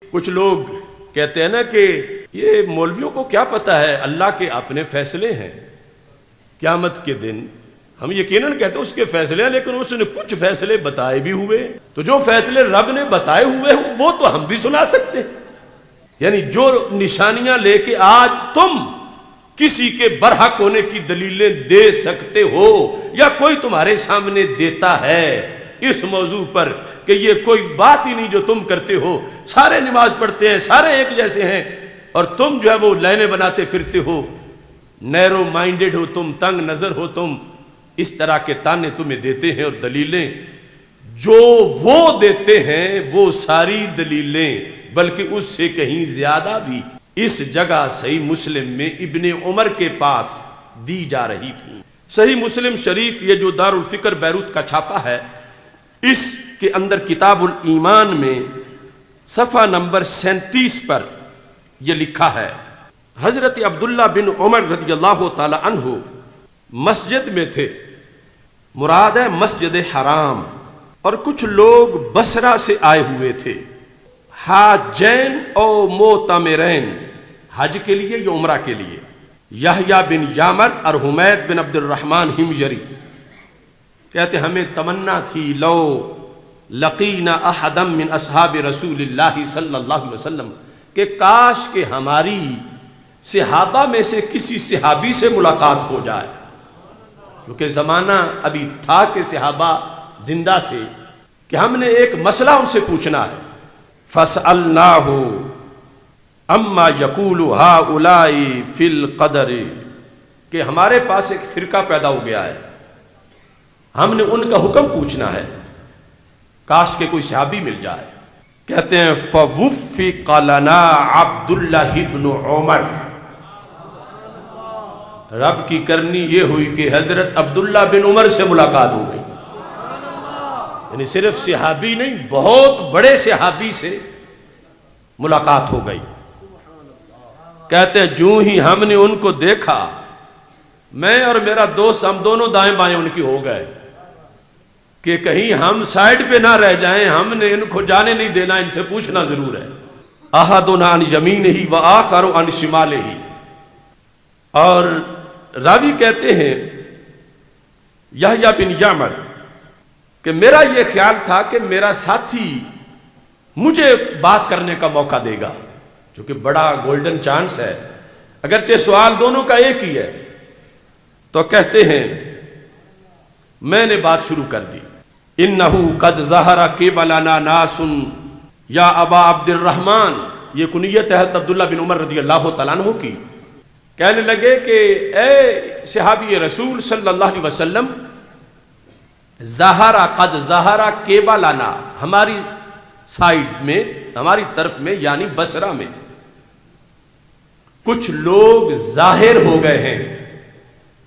کچھ لوگ کہتے ہیں نا کہ یہ مولویوں کو کیا پتا ہے، اللہ کے اپنے فیصلے ہیں، قیامت کے دن ہم یقیناً کہتے ہیں اس کے فیصلے ہیں، لیکن اس نے کچھ فیصلے بتائے بھی ہوئے، تو جو فیصلے رب نے بتائے ہوئے ہیں وہ تو ہم بھی سنا سکتے ہیں۔ یعنی جو نشانیاں لے کے آج تم کسی کے برحق ہونے کی دلیلیں دے سکتے ہو یا کوئی تمہارے سامنے دیتا ہے اس موضوع پر کہ یہ کوئی بات ہی نہیں جو تم کرتے ہو، سارے نماز پڑھتے ہیں، سارے ایک جیسے ہیں، اور تم جو ہے وہ لائنیں بناتے پھرتے ہو، نیرو مائنڈڈ ہو تم، تنگ نظر ہو تم، اس طرح کے تانے تمہیں دیتے ہیں، اور دلیلیں جو وہ دیتے ہیں وہ ساری دلیلیں بلکہ اس سے کہیں زیادہ بھی اس جگہ صحیح مسلم میں ابن عمر کے پاس دی جا رہی تھی۔ صحیح مسلم شریف یہ جو دارالفکر بیروت کا چھاپا ہے، اس کے اندر کتاب الایمان میں صفحہ نمبر 37 پر یہ لکھا ہے، حضرت عبداللہ بن عمر رضی اللہ تعالی عنہ مسجد میں تھے، مراد ہے مسجد حرام، اور کچھ لوگ بصرہ سے آئے ہوئے تھے، حاجین او معتمرین، حج کے لیے یا عمرہ کے لیے، یحییٰ بن یامر اور حمید بن عبد الرحمن ہمجری کہتے ہمیں تمنا تھی لو لقینا احدا من اصحاب رسول اللہ صلی اللہ علیہ وسلم کہ کاش کہ ہماری صحابہ میں سے کسی صحابی سے ملاقات ہو جائے، کیونکہ زمانہ ابھی تھا کہ صحابہ زندہ تھے، کہ ہم نے ایک مسئلہ ان سے پوچھنا ہے۔ فَاسْأَلْنَاهُ اما یقول ہؤلاء فی القدر، کہ ہمارے پاس ایک فرقہ پیدا ہو گیا ہے، ہم نے ان کا حکم پوچھنا ہے، کاش کہ کوئی صحابی مل جائے۔ کہتے ہیں فوفق لنا عبداللہ بن عمر، رب کی کرنی یہ ہوئی کہ حضرت عبداللہ بن عمر سے ملاقات ہو گئی، یعنی صرف صحابی نہیں، بہت بڑے صحابی سے ملاقات ہو گئی۔ کہتے ہیں جوں ہی ہم نے ان کو دیکھا، میں اور میرا دوست ہم دونوں دائیں بائیں ان کی ہو گئے کہ کہیں ہم سائیڈ پہ نہ رہ جائیں، ہم نے ان کو جانے نہیں دینا، ان سے پوچھنا ضرور ہے۔ احدنا عن یمینہ وآخر عن شمالہ، اور راوی کہتے ہیں یحییٰ بن یامر کہ میرا یہ خیال تھا کہ میرا ساتھی مجھے بات کرنے کا موقع دے گا، کیونکہ بڑا گولڈن چانس ہے، اگرچہ سوال دونوں کا ایک ہی ہے۔ تو کہتے ہیں میں نے بات شروع کر دی، انہو قد ظہر قبلنا ناس یا ابا عبد الرحمن، یہ کنیت ہے حضرت عبداللہ بن عمر رضی اللہ تعالیٰ عنہ کی، کہنے لگے کہ اے صحابی رسول صلی اللہ علیہ وسلم، ظہر قد ظہر قبلنا، ہماری سائیڈ میں، ہماری طرف میں یعنی بصرہ میں کچھ لوگ ظاہر ہو گئے ہیں،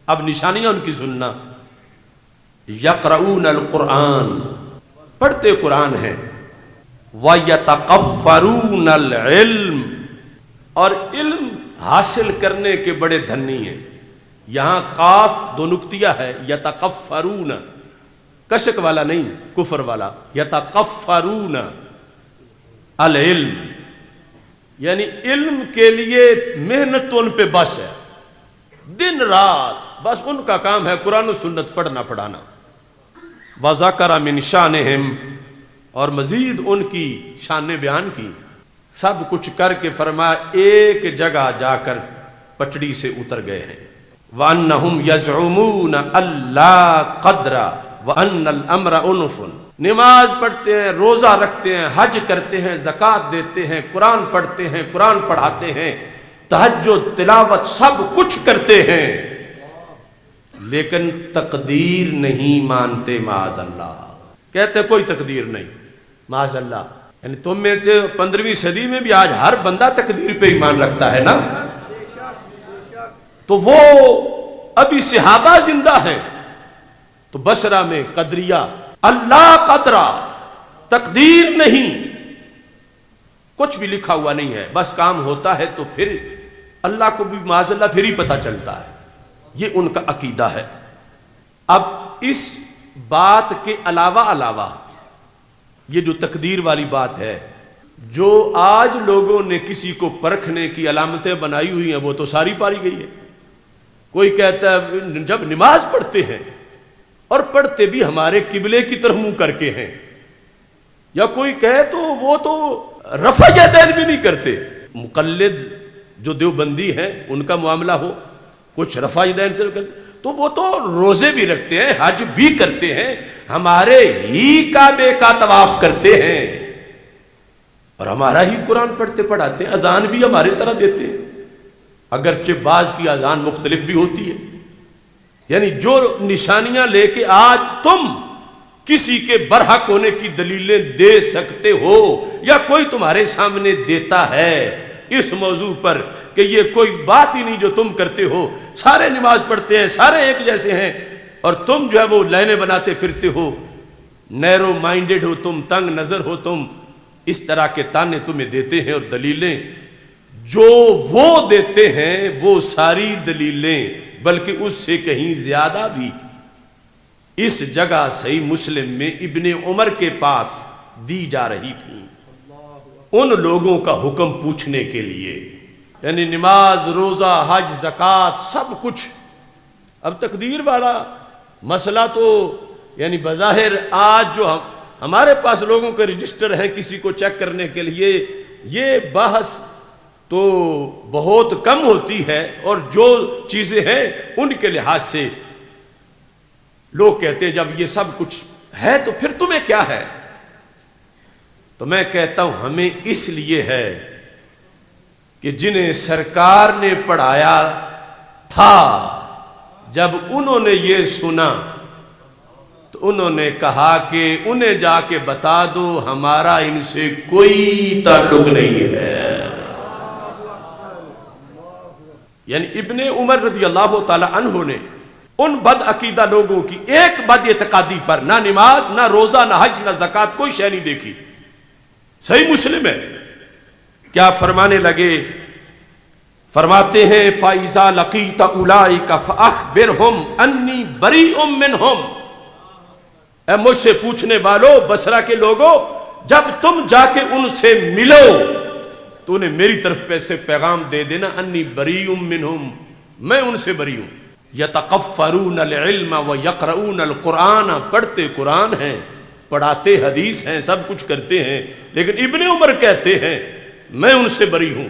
اب نشانیاں ان کی سننا، یقرؤون القرآن، پڑھتے قرآن ہیں، وَيَتَقَفَّرُونَ الْعِلْمِ، اور علم حاصل کرنے کے بڑے دھنی ہیں۔ یہاں قاف دو نقطیہ ہے، یتقفرون، کشک والا نہیں، کفر والا، یتقفرون العلم، یعنی علم کے لیے محنت تو ان پہ بس ہے، دن رات بس ان کا کام ہے قرآن و سنت پڑھنا پڑھانا۔ وَذَكَرَ مِنْ شَانِهِمْ، اور مزید ان کی شان بیان کی، سب کچھ کر کے فرمایا ایک جگہ جا کر پٹڑی سے اتر گئے ہیں۔ وَأَنَّهُمْ يَزْعُمُونَ أَلَّا قَدْرَ وَأَنَّ الْأَمْرَ أُنُفٌ، نماز پڑھتے ہیں، روزہ رکھتے ہیں، حج کرتے ہیں، زکوٰۃ دیتے ہیں، قرآن پڑھتے ہیں، قرآن پڑھاتے ہیں، تہجد تلاوت سب کچھ کرتے ہیں، لیکن تقدیر نہیں مانتے، معاذ اللہ، کہتے کوئی تقدیر نہیں، معاذ اللہ۔ یعنی تم میں سے 15ویں صدی میں بھی آج ہر بندہ تقدیر پہ ایمان رکھتا ہے نا، تو وہ ابھی صحابہ زندہ ہیں، تو بصرہ میں قدریہ، اللہ قدرہ، تقدیر نہیں، کچھ بھی لکھا ہوا نہیں ہے، بس کام ہوتا ہے تو پھر اللہ کو بھی معاذ اللہ پھر ہی پتہ چلتا ہے، یہ ان کا عقیدہ ہے۔ اب اس بات کے علاوہ یہ جو تقدیر والی بات ہے، جو آج لوگوں نے کسی کو پرکھنے کی علامتیں بنائی ہوئی ہیں وہ تو ساری پاری گئی ہے۔ کوئی کہتا ہے جب نماز پڑھتے ہیں اور پڑھتے بھی ہمارے قبلے کی طرف منہ کر کے ہیں، یا کوئی کہے تو وہ تو رفع یدین بھی نہیں کرتے۔ مقلد جو دیوبندی ہیں ان کا معاملہ ہو، کچھ رفع یدین سے کرتے تو وہ تو روزے بھی رکھتے ہیں، حج بھی کرتے ہیں، ہمارے ہی کعبے کا طواف کرتے ہیں اور ہمارا ہی قرآن پڑھتے پڑھاتے ہیں، اذان بھی ہمارے طرح دیتے ہیں، اگرچہ بعض کی اذان مختلف بھی ہوتی ہے۔ یعنی جو نشانیاں لے کے آج تم کسی کے برحق ہونے کی دلیلیں دے سکتے ہو یا کوئی تمہارے سامنے دیتا ہے اس موضوع پر کہ یہ کوئی بات ہی نہیں جو تم کرتے ہو، سارے نماز پڑھتے ہیں، سارے ایک جیسے ہیں، اور تم جو ہے وہ لائنیں بناتے پھرتے ہو، نیرو مائنڈڈ ہو تم، تنگ نظر ہو تم، اس طرح کے تانے تمہیں دیتے ہیں اور دلیلیں جو وہ دیتے ہیں وہ ساری دلیلیں بلکہ اس سے کہیں زیادہ بھی اس جگہ صحیح مسلم میں ابن عمر کے پاس دی جا رہی تھی ان لوگوں کا حکم پوچھنے کے لیے۔ یعنی نماز، روزہ، حج، زکوٰۃ سب کچھ۔ اب تقدیر والا مسئلہ تو یعنی بظاہر آج جو ہمارے پاس لوگوں کے رجسٹر ہیں کسی کو چیک کرنے کے لیے، یہ بحث تو بہت کم ہوتی ہے، اور جو چیزیں ہیں ان کے لحاظ سے لوگ کہتے ہیں جب یہ سب کچھ ہے تو پھر تمہیں کیا ہے؟ تو میں کہتا ہوں ہمیں اس لیے ہے کہ جنہیں سرکار نے پڑھایا تھا جب انہوں نے یہ سنا تو انہوں نے کہا کہ انہیں جا کے بتا دو ہمارا ان سے کوئی تعلق نہیں ہے۔ یعنی ابن عمر رضی اللہ تعالی عنہ نے ان بد عقیدہ لوگوں کی ایک بد اعتقادی پر نہ نماز، نہ روزہ، نہ حج، نہ زکوٰۃ کوئی شے نہیں دیکھی۔ صحیح مسلم ہے، کیا فرمانے لگے؟ فرماتے ہیں فَإِذَا لَقِيتَ أُولَئِكَ فَأَخْبِرْهُمْ أَنِّي بَرِيءٌ مِّنْهُمْ۔ اے مجھ سے پوچھنے والو، بصرہ کے لوگوں، جب تم جا کے ان سے ملو تو انہیں میری طرف سے پیغام دے دینا انی بریء منہم، میں ان سے بری ہوں۔ یتقفرون العلم ویقرؤون القرآن، پڑھتے قرآن ہیں، پڑھاتے حدیث ہیں، سب کچھ کرتے ہیں، لیکن ابن عمر کہتے ہیں میں ان سے بری ہوں۔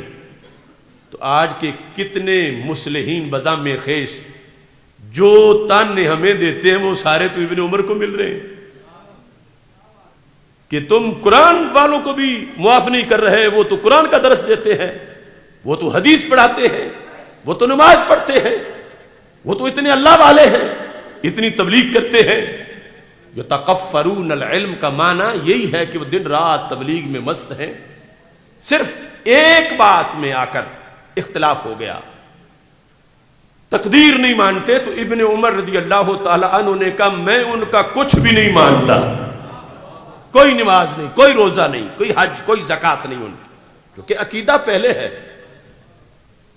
تو آج کے کتنے مصلحین بزام خیش جو تانے ہمیں دیتے ہیں وہ سارے تو ابن عمر کو مل رہے ہیں کہ تم قرآن والوں کو بھی معاف نہیں کر رہے، وہ تو قرآن کا درس دیتے ہیں، وہ تو حدیث پڑھاتے ہیں، وہ تو نماز پڑھتے ہیں، وہ تو اتنے اللہ والے ہیں، اتنی تبلیغ کرتے ہیں۔ یتقفرون العلم کا معنی یہی ہے کہ وہ دن رات تبلیغ میں مست ہیں۔ صرف ایک بات میں آ کر اختلاف ہو گیا، تقدیر نہیں مانتے، تو ابن عمر رضی اللہ تعالی عنہ نے کہا میں ان کا کچھ بھی نہیں مانتا، کوئی نماز نہیں، کوئی روزہ نہیں، کوئی حج، کوئی زکوٰۃ نہیں ان کی، کیونکہ عقیدہ پہلے ہے۔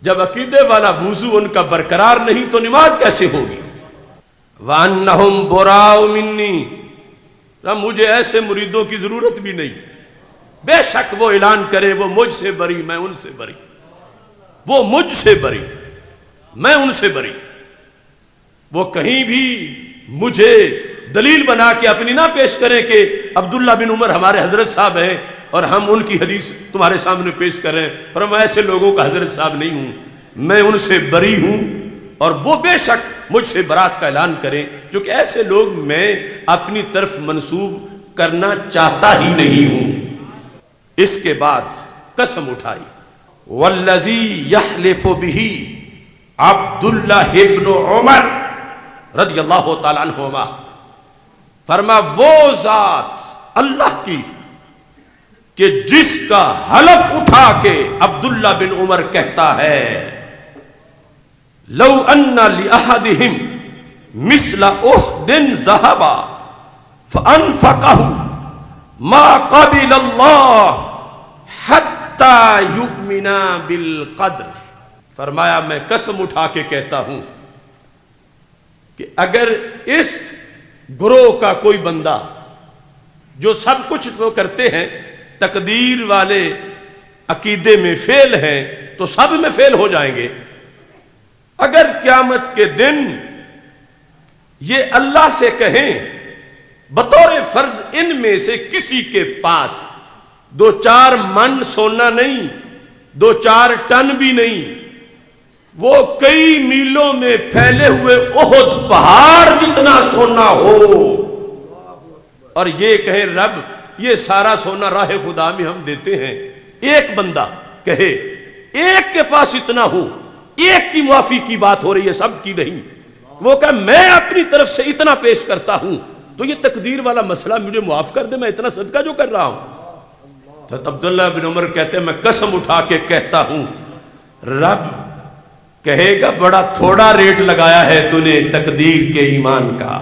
جب عقیدے والا وضو ان کا برقرار نہیں تو نماز کیسے ہوگی؟ وَأَنَّهُمْ بُرَاءُ مِنِّي، مجھے ایسے مریدوں کی ضرورت بھی نہیں، بے شک وہ اعلان کرے وہ مجھ سے بری، میں ان سے بری، وہ مجھ سے بری، میں ان سے بری، وہ کہیں بھی مجھے دلیل بنا کے اپنی نہ پیش کریں کہ عبداللہ بن عمر ہمارے حضرت صاحب ہیں اور ہم ان کی حدیث تمہارے سامنے پیش کریں، پر میں ایسے لوگوں کا حضرت صاحب نہیں ہوں، میں ان سے بری ہوں، اور وہ بے شک مجھ سے برات کا اعلان کریں، کیونکہ ایسے لوگ میں اپنی طرف منسوب کرنا چاہتا ہی نہیں ہوں۔ اس کے بعد قسم اٹھائی والذی یحلف بہ عبداللہ ابن عمر رضی اللہ تعالی عنہما، فرما وہ ذات اللہ کی کہ جس کا حلف اٹھا کے عبداللہ بن عمر کہتا ہے لو ان لأحدہم مثل احد ذہبا فانفقہ ما قبل اللہ حتی یؤمنا بالقدر، فرمایا میں قسم اٹھا کے کہتا ہوں کہ اگر اس گروہ کا کوئی بندہ جو سب کچھ تو کرتے ہیں تقدیر والے عقیدے میں فیل ہیں تو سب میں فیل ہو جائیں گے۔ اگر قیامت کے دن یہ اللہ سے کہیں بطور فرض ان میں سے کسی کے پاس 2-4 من سونا نہیں، 2-4 ٹن بھی نہیں، وہ کئی میلوں میں پھیلے ہوئے احد پہاڑ جتنا سونا ہو، اور یہ کہے رب یہ سارا سونا راہ خدا میں ہم دیتے ہیں، ایک بندہ کہے، ایک کے پاس اتنا ہو، ایک کی معافی کی بات ہو رہی ہے، سب کی نہیں، وہ کہے میں اپنی طرف سے اتنا پیش کرتا ہوں تو یہ تقدیر والا مسئلہ مجھے معاف کر دے، میں اتنا صدقہ جو کر رہا ہوں۔ تو عبداللہ بن عمر کہتے ہیں میں قسم اٹھا کے کہتا ہوں رب کہے گا بڑا تھوڑا ریٹ لگایا ہے تو نے تقدیر کے ایمان کا،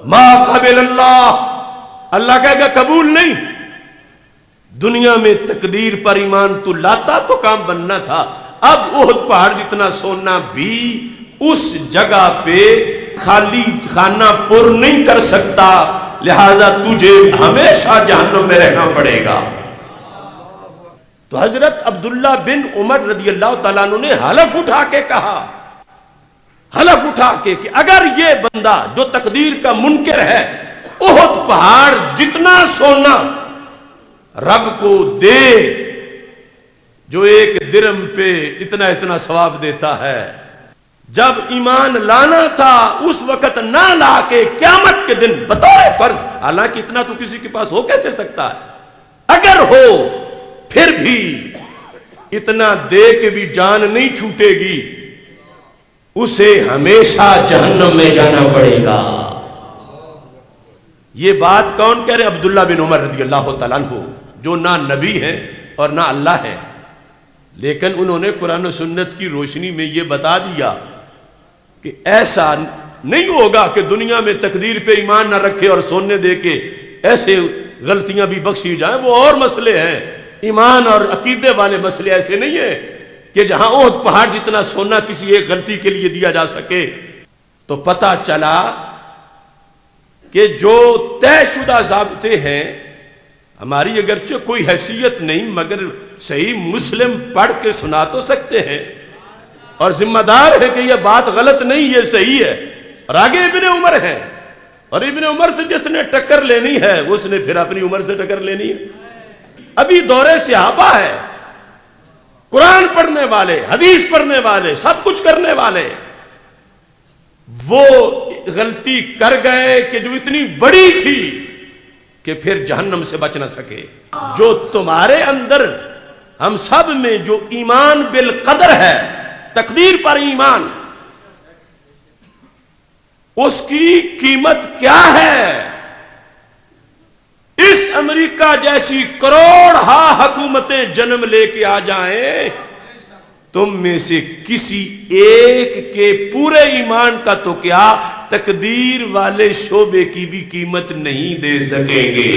ما قبل اللہ کہے گا قبول نہیں۔ دنیا میں تقدیر پر ایمان تو لاتا تو کام بننا تھا، اب احد پہاڑ جتنا سونا بھی اس جگہ پہ خالی خانہ پر نہیں کر سکتا، لہذا تجھے ہمیشہ جہنم میں رہنا پڑے گا۔ تو حضرت عبداللہ بن عمر رضی اللہ تعالیٰ عنہ نے حلف اٹھا کے کہا، حلف اٹھا کے کہ اگر یہ بندہ جو تقدیر کا منکر ہے احد پہاڑ جتنا سونا رب کو دے جو 1 درم پہ اتنا اتنا ثواب دیتا ہے، جب ایمان لانا تھا اس وقت نہ لا کے قیامت کے دن بطور فرض، حالانکہ اتنا تو کسی کے پاس ہو کیسے سکتا ہے، اگر ہو پھر بھی اتنا دے کے بھی جان نہیں چھوٹے گی، اسے ہمیشہ جہنم میں جانا پڑے گا۔ یہ بات کون کہہ رہے؟ عبداللہ بن عمر رضی اللہ تعالیٰ عنہ، جو نہ نبی ہیں اور نہ اللہ ہے، لیکن انہوں نے قرآن و سنت کی روشنی میں یہ بتا دیا کہ ایسا نہیں ہوگا کہ دنیا میں تقدیر پہ ایمان نہ رکھے اور سونے دے کے ایسے غلطیاں بھی بخشی جائیں، وہ اور مسئلے ہیں، ایمان اور عقیدے والے مسئلے ایسے نہیں ہیں کہ جہاں احد پہاڑ جتنا سونا کسی ایک غلطی کے لیے دیا جا سکے۔ تو پتہ چلا کہ جو طے شدہ ضابطے ہیں، ہماری اگرچہ کوئی حیثیت نہیں مگر صحیح مسلم پڑھ کے سنا تو سکتے ہیں اور ذمہ دار ہے کہ یہ بات غلط نہیں، یہ صحیح ہے، اور آگے ابن عمر ہیں، اور ابن عمر سے جس نے ٹکر لینی ہے اس نے پھر اپنی عمر سے ٹکر لینی ہے۔ ابھی دور صحابہ ہے، قرآن پڑھنے والے، حدیث پڑھنے والے، سب کچھ کرنے والے، وہ غلطی کر گئے کہ جو اتنی بڑی تھی کہ پھر جہنم سے بچ نہ سکے۔ جو تمہارے اندر ہم سب میں جو ایمان بالقدر ہے، تقدیر پر ایمان، اس کی قیمت کیا ہے؟ اس امریکہ جیسی کروڑہا حکومتیں جنم لے کے آ جائیں، تم میں سے کسی ایک کے پورے ایمان کا تو کیا تقدیر والے شعبے کی بھی قیمت نہیں دے سکیں گے۔